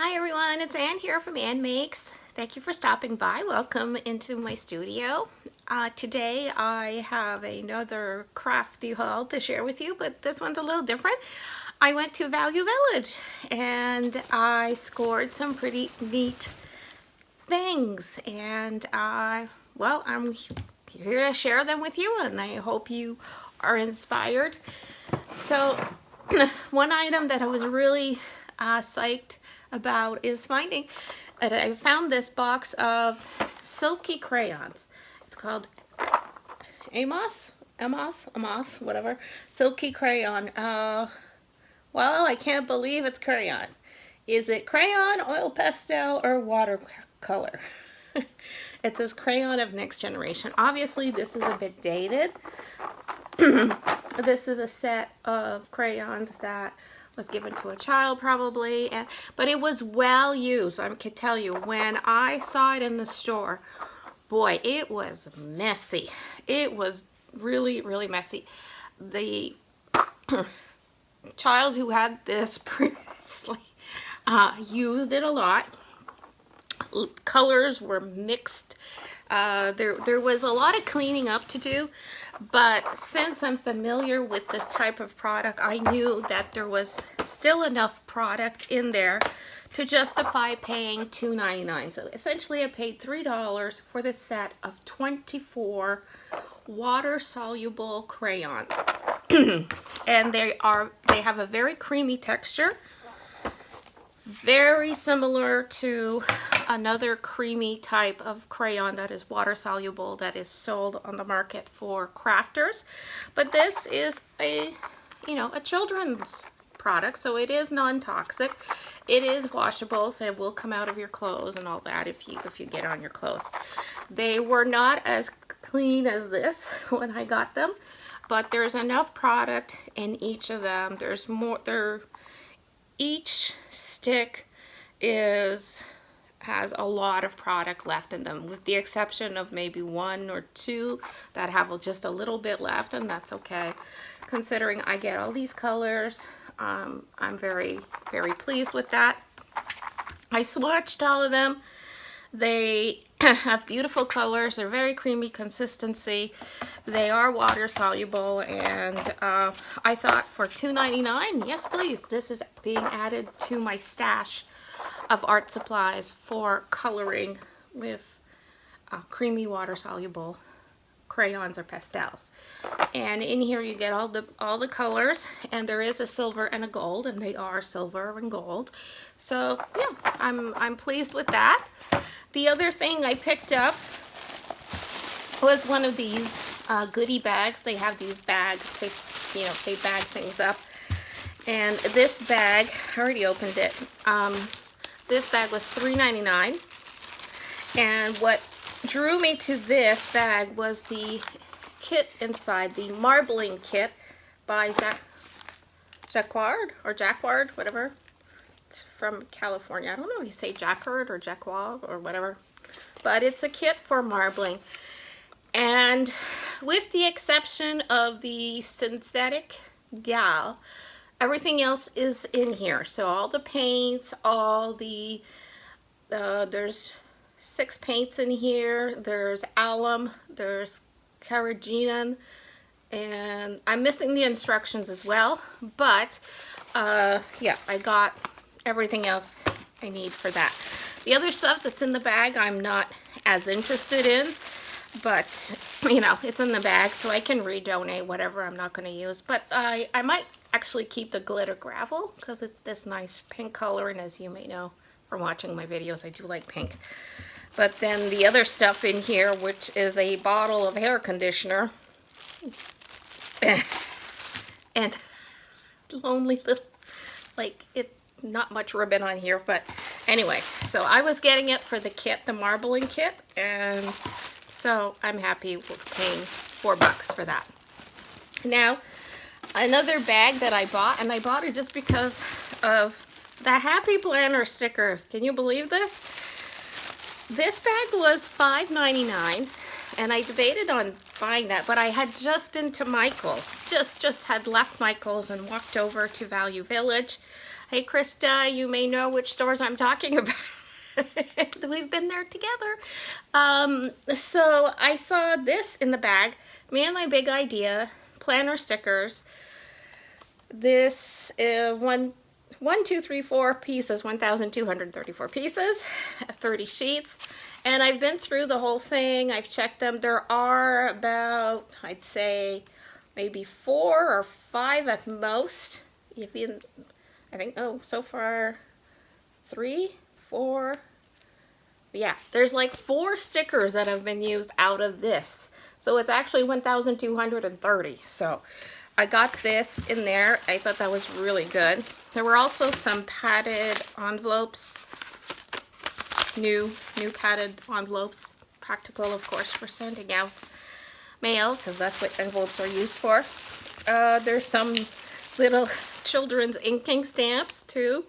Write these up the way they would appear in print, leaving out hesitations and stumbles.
Hi everyone, it's Ann here from Ann Makes. Thank you for stopping by. Welcome into my studio. Today I have another crafty haul to share with you, but this one's a little different. I went to Value Village and I scored some pretty neat things, and well, I'm here to share them with you, and I hope you are inspired. So one item that I was really psyched about is finding that I found this box of silky crayons. It's called Amos, whatever, silky crayon. Well, I can't believe it's crayon. Is it crayon, oil pastel, or watercolor? It says crayon of next generation. Obviously, this is a bit dated. This is a set of crayons that was given to a child probably, but it was well used. I can tell you, when I saw it in the store, boy, it was messy. It was really, really messy. The child who had this previously used it a lot. Colors were mixed. There was a lot of cleaning up to do, but since I'm familiar with this type of product, I knew that there was still enough product in there to justify paying $2.99. So essentially I paid $3 for this set of 24 water-soluble crayons. And they have a very creamy texture, very similar to another creamy type of crayon that is water soluble that is sold on the market for crafters. But this is a children's product, so it is non-toxic. It is washable, so it will come out of your clothes and all that if you get on your clothes. They were not as clean as this when I got them, but there's enough product in each of them. There's more. Each stick has a lot of product left in them, with the exception of maybe one or two that have just a little bit left, and that's okay. Considering I get all these colors, I'm very, very pleased with that. I swatched all of them. They have beautiful colors. They're very creamy consistency. They are water soluble, and I thought for $2.99, yes please, this is being added to my stash of art supplies for coloring with creamy water soluble crayons or pastels. And in here you get all the colors, and there is a silver and a gold, and they are silver and gold. So yeah, I'm pleased with that. The other thing I picked up was one of these goodie bags. They have these bags, they bag things up. And this bag, I already opened it. This bag was $3.99. And what drew me to this bag was the kit inside, the marbling kit by Jacquard, whatever. It's from California. I don't know if you say Jacquard or Jacquard or whatever, but it's a kit for marbling. And with the exception of the synthetic gal, everything else is in here. So all the paints, all the there's 6 paints in here. There's alum, there's carrageenan, and I'm missing the instructions as well, but yeah, I got everything else I need for that. The other stuff that's in the bag I'm not as interested in, but it's in the bag, so I can redonate whatever I'm not going to use. But I might actually keep the glitter gravel because it's this nice pink color, and as you may know from watching my videos, I do like pink. But then the other stuff in here, which is a bottle of hair conditioner and lonely little, not much ribbon on here, but anyway, so I was getting it for the kit, the marbling kit, and so I'm happy with paying $4 for that. Now, another bag that I bought, and I bought it just because of the Happy Planner stickers. Can you believe this? This bag was $5.99. And I debated on buying that, but I had just been to Michael's. Just had left Michael's and walked over to Value Village. Hey, Krista, you may know which stores I'm talking about. We've been there together. So I saw this in the bag. Me and my big idea, planner stickers. This 4 pieces, 1,234 pieces, 30 sheets. And I've been through the whole thing. I've checked them. There are about, I'd say, maybe 4 or 5 at most. If you, I think, oh, so far 3, 4. Yeah, there's like 4 stickers that have been used out of this. So it's actually 1,230. So I got this in there. I thought that was really good. There were also some padded envelopes. New padded envelopes. Practical, of course, for sending out mail, because that's what envelopes are used for. There's some little children's inking stamps, too.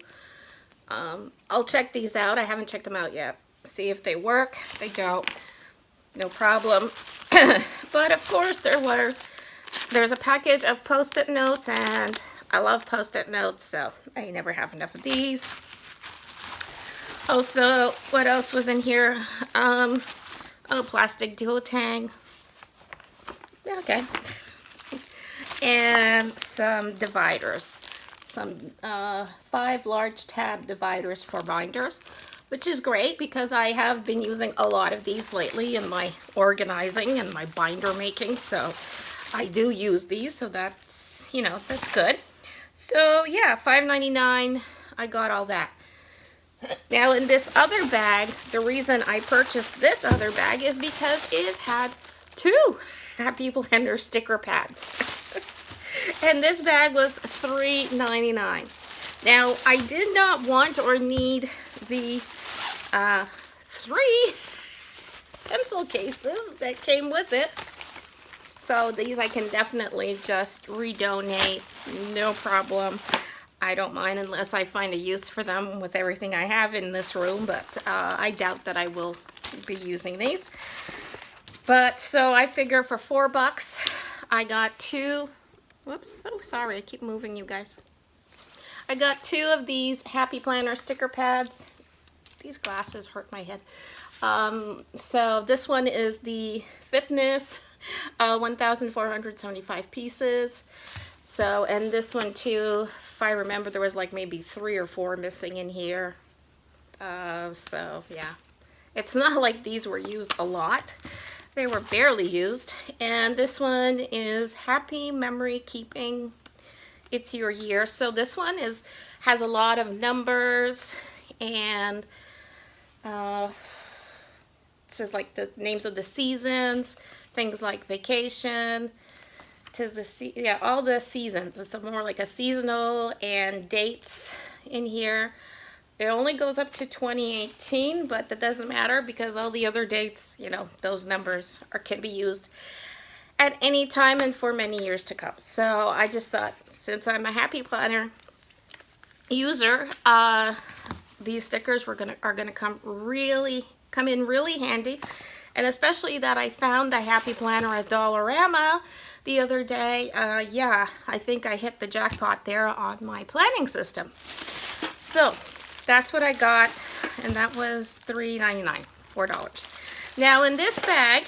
I'll check these out. I haven't checked them out yet. See if they work. If they don't, no problem. But, of course, there's a package of Post-it notes, and I love Post-it notes, so I never have enough of these. Also, what else was in here? Oh, plastic duotang. Okay. And some dividers. Some 5 large tab dividers for binders, which is great because I have been using a lot of these lately in my organizing and my binder making, so I do use these, so that's, you know, that's good. So yeah, $5.99, I got all that. Now in this other bag, the reason I purchased this other bag is because it had 2 Happy Planner sticker pads. And this bag was $3.99. Now I did not want or need the 3 pencil cases that came with it. So these I can definitely just redonate, no problem. I don't mind unless I find a use for them with everything I have in this room, but I doubt that I will be using these. But so I figure for $4 I got 2, whoops, oh sorry, I keep moving you guys. I got 2 of these Happy Planner sticker pads. These glasses hurt my head. So this one is the Fitness, 1,475 pieces. So, and this one too, if I remember, there was like maybe 3 or 4 missing in here. So yeah, it's not like these were used a lot. They were barely used. And this one is Happy Memory Keeping. It's Your Year. So this one has a lot of numbers, and it says like the names of the seasons, things like vacation. Tis the all the seasons. It's more like a seasonal, and dates in here. It only goes up to 2018, but that doesn't matter because all the other dates, you know, those numbers can be used at any time and for many years to come. So I just thought, since I'm a Happy Planner user, these stickers are gonna come in really handy. And especially that I found the Happy Planner at Dollarama the other day. Yeah, I think I hit the jackpot there on my planning system. So that's what I got, and that was $3.99, $4. Now in this bag,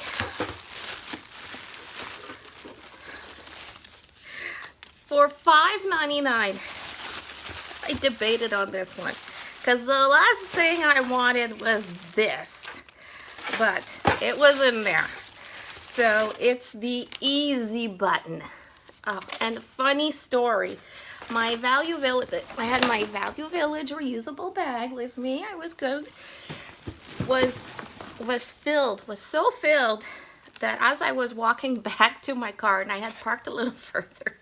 for $5.99, I debated on this one because the last thing I wanted was this, but it was in there. So it's the easy button. Oh, and funny story, my Value Village, I had my Value Village reusable bag with me. I was good. Was so filled that as I was walking back to my car, and I had parked a little further.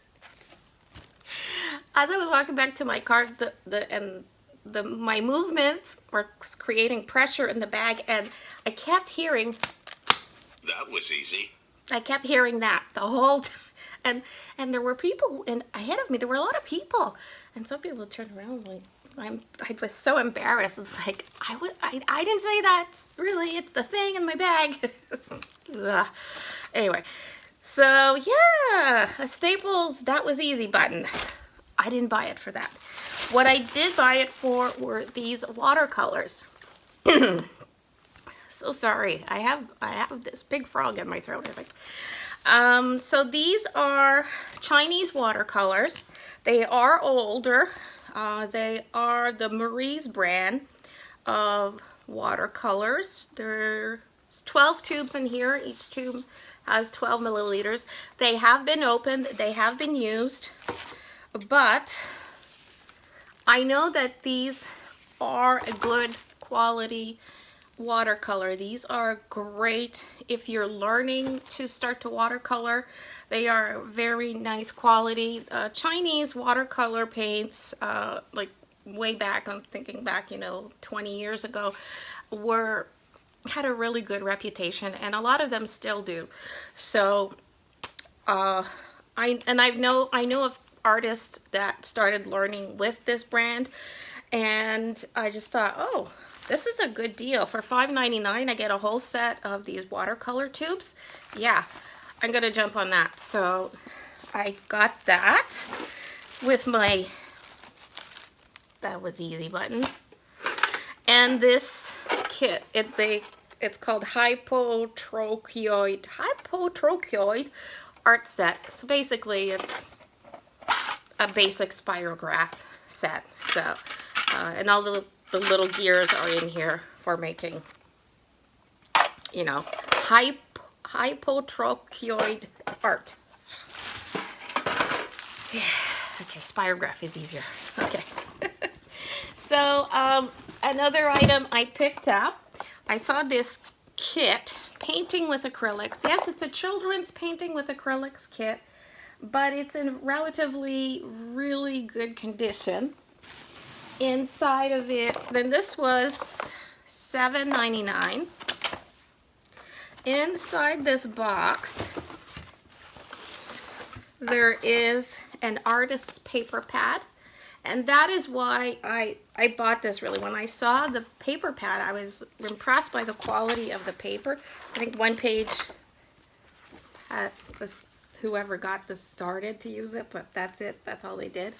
As I was walking back to my car, my movements were creating pressure in the bag, and I kept hearing. That was easy. I kept hearing that the whole time. And there were people ahead of me. There were a lot of people. And some people would turn around like, I was so embarrassed. It's like, I didn't say that. Really, it's the thing in my bag. Ugh. Anyway, so yeah, a Staples, that was easy button. I didn't buy it for that. What I did buy it for were these watercolors. So sorry, I have this big frog in my throat, I think. So these are Chinese watercolors. They are older. They are the Marie's brand of watercolors. There's 12 tubes in here. Each tube has 12 milliliters. They have been opened. They have been used. But I know that these are a good quality watercolor. These are great if you're learning to start to watercolor. They are very nice quality. Chinese watercolor paints, like way back, I'm thinking back, 20 years ago, had a really good reputation, and a lot of them still do. So I know of artists that started learning with this brand, and I just thought, oh, this is a good deal. For $5.99, I get a whole set of these watercolor tubes. Yeah, I'm gonna jump on that. So I got that with my, that was easy button. And this kit, it's called Hypotrochoid art set. So basically it's a basic spirograph set. So, and all the little gears are in here for making, hypotrochoid art. Okay, spirograph is easier. Okay. So, another item I picked up, I saw this kit, painting with acrylics. Yes, it's a children's painting with acrylics kit, but it's in relatively really good condition. Inside of it, then this was $7.99. Inside this box, there is an artist's paper pad, and that is why I bought this. Really, when I saw the paper pad, I was impressed by the quality of the paper. I think one page had this, whoever got this started to use it, but that's it. That's all they did.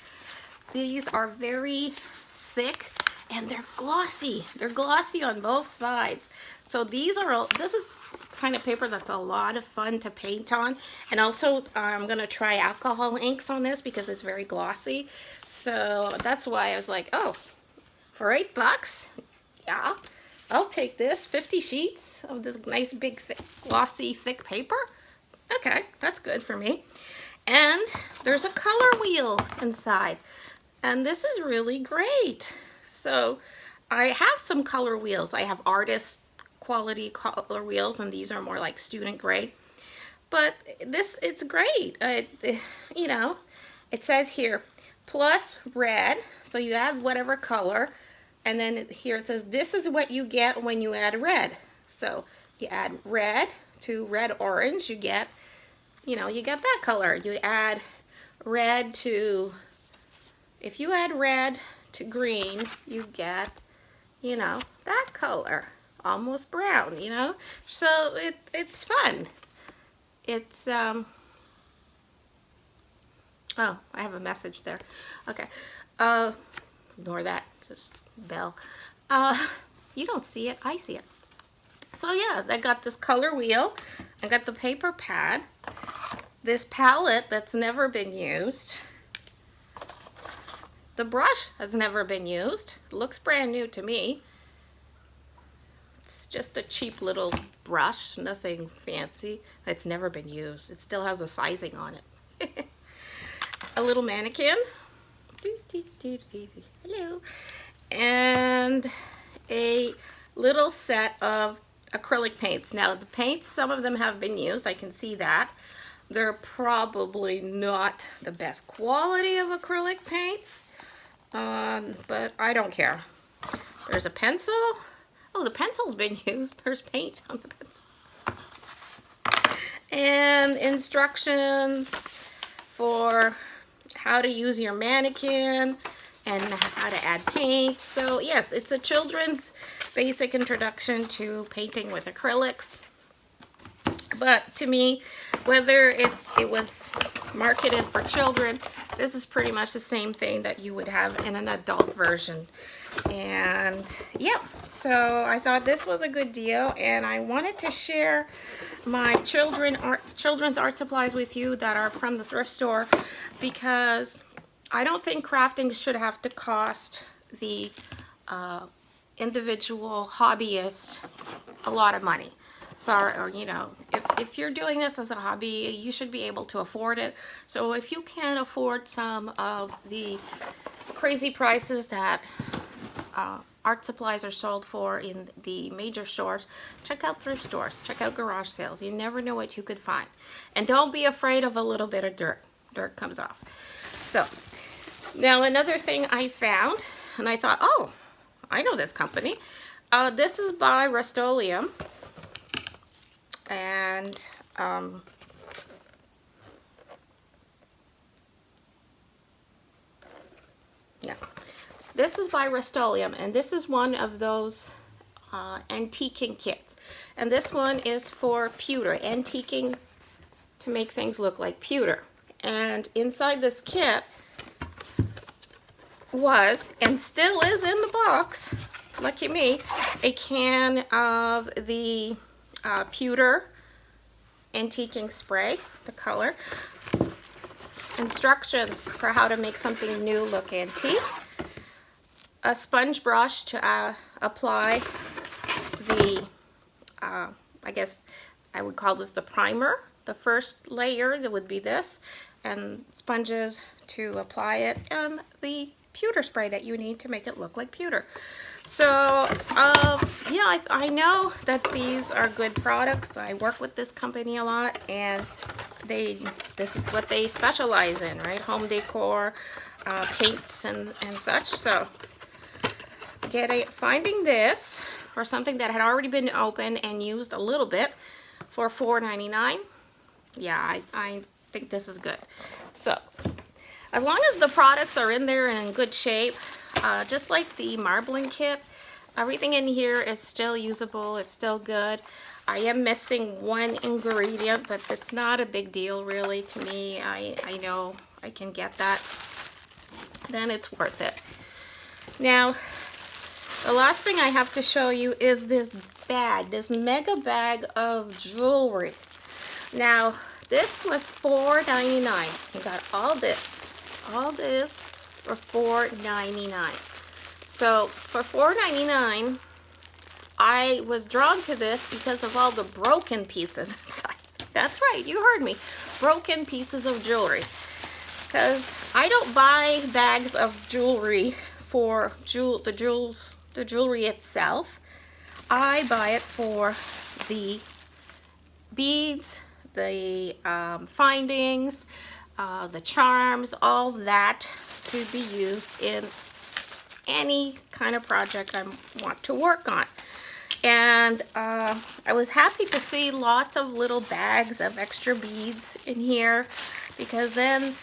These are very thick, and they're glossy. They're glossy on both sides. So this is kind of paper that's a lot of fun to paint on. And also I'm gonna try alcohol inks on this because it's very glossy. So that's why I was like, oh, for $8, yeah, I'll take this. 50 sheets of this nice big thick, glossy thick paper. Okay, that's good for me. And there's a color wheel inside. And this is really great. So I have some color wheels. I have artist quality color wheels, and these are more like student grade. But it's great. It says here, plus red. So you add whatever color. And then here it says, this is what you get when you add red. So you add red to red orange, you get that color. You add red to, if you add red to green, you get, that color, almost brown, So it's fun. It's, oh, I have a message there. Okay. Ignore that, just bell. You don't see it, I see it. So yeah, I got this color wheel. I got the paper pad. This palette that's never been used. The brush has never been used. It looks brand new to me. It's just a cheap little brush, nothing fancy. It's never been used. It still has a sizing on it. A little mannequin. Hello. And a little set of acrylic paints. Now the paints, some of them have been used. I can see that. They're probably not the best quality of acrylic paints. But I don't care. There's a pencil. Oh, the pencil's been used. There's paint on the pencil. And instructions for how to use your mannequin. and how to add paint. So yes, it's a children's basic introduction to painting with acrylics. But to me, whether it was marketed for children, this is pretty much the same thing that you would have in an adult version. And yeah, so I thought this was a good deal, and I wanted to share my children's art supplies with you that are from the thrift store, because I don't think crafting should have to cost the individual hobbyist a lot of money. Sorry, or you know, if you're doing this as a hobby, you should be able to afford it. So if you can afford some of the crazy prices that art supplies are sold for in the major stores, check out thrift stores, check out garage sales. You never know what you could find. And don't be afraid of a little bit of dirt. Dirt comes off. So now another thing I found, and I thought, oh, I know this company. This is by Rust-Oleum. And yeah, this is by Rust-Oleum, and this is one of those antiquing kits. And this one is for pewter, antiquing to make things look like pewter. And inside this kit was, and still is in the box, lucky me, a can of the pewter antiquing spray, the color, instructions for how to make something new look antique, a sponge brush to apply the, I guess I would call this the primer. The first layer, that would be this, and sponges to apply it, and the pewter spray that you need to make it look like pewter. So yeah, I know that these are good products. I work with this company a lot, and this is what they specialize in, right? Home decor, paints and such. So finding this, or something that had already been opened and used a little bit, for $4.99. Yeah, I think this is good. So as long as the products are in there and in good shape, just like the marbling kit, everything in here is still usable. It's still good. I am missing one ingredient, but it's not a big deal really to me. I know I can get that. Then it's worth it. Now, the last thing I have to show you is this bag, this mega bag of jewelry. Now, this was $4.99. You got all this for $4.99. So for $4.99, I was drawn to this because of all the broken pieces inside. That's right, you heard me. Broken pieces of jewelry. Because I don't buy bags of jewelry for the jewelry itself. I buy it for the beads, the findings, the charms, all that to be used in any kind of project I want to work on. And I was happy to see lots of little bags of extra beads in here, because then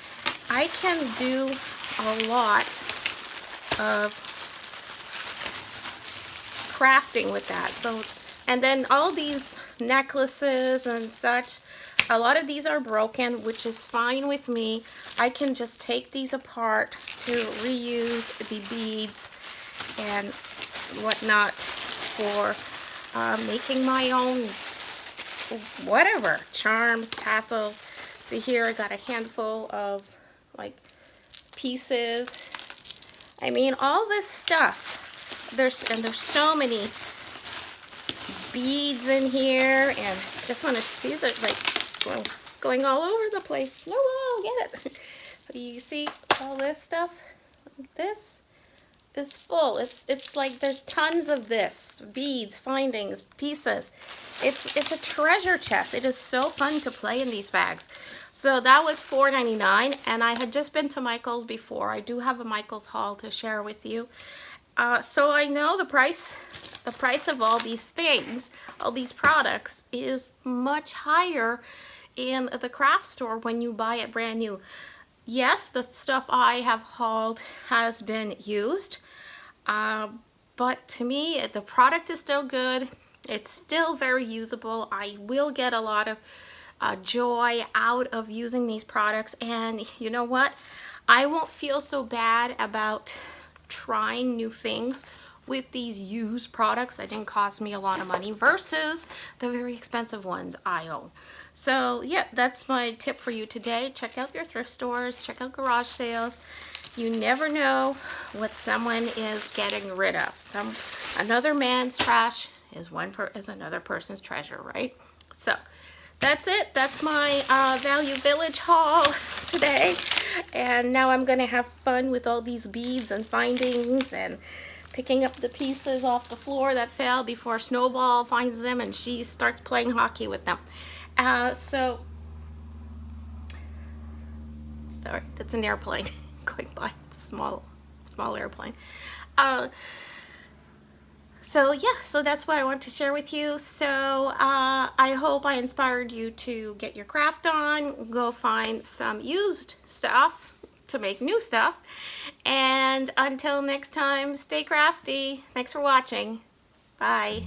I can do a lot of crafting with that. So, and then all these necklaces and such, a lot of these are broken, which is fine with me. I can just take these apart to reuse the beads and whatnot for making my own whatever, charms, tassels. See here, I got a handful of like pieces. I mean, all this stuff. There's so many beads in here, and just want to, these are like going all over the place. No, I'll get it. So you see all this stuff? This is full. It's like there's tons of this, beads, findings, pieces. It's a treasure chest. It is so fun to play in these bags. So that was $4.99, and I had just been to Michael's before. I do have a Michael's haul to share with you. So I know the price of all these things, all these products, is much higher in the craft store when you buy it brand new. yes, the stuff I have hauled has been used, but to me, the product is still good. It's still very usable. I will get a lot of joy out of using these products, and you know what? I won't feel so bad about trying new things with these used products that didn't cost me a lot of money versus the very expensive ones I own. So yeah, that's my tip for you today. Check out your thrift stores, check out garage sales. You never know what someone is getting rid of. Another man's trash is another person's treasure, right? So that's it. That's my Value Village haul today. And now I'm going to have fun with all these beads and findings and picking up the pieces off the floor that fell before Snowball finds them and she starts playing hockey with them. So, sorry, that's an airplane going by. It's a small airplane. So yeah, so that's what I want to share with you. So I hope I inspired you to get your craft on, go find some used stuff to make new stuff. And until next time, stay crafty. Thanks for watching. Bye.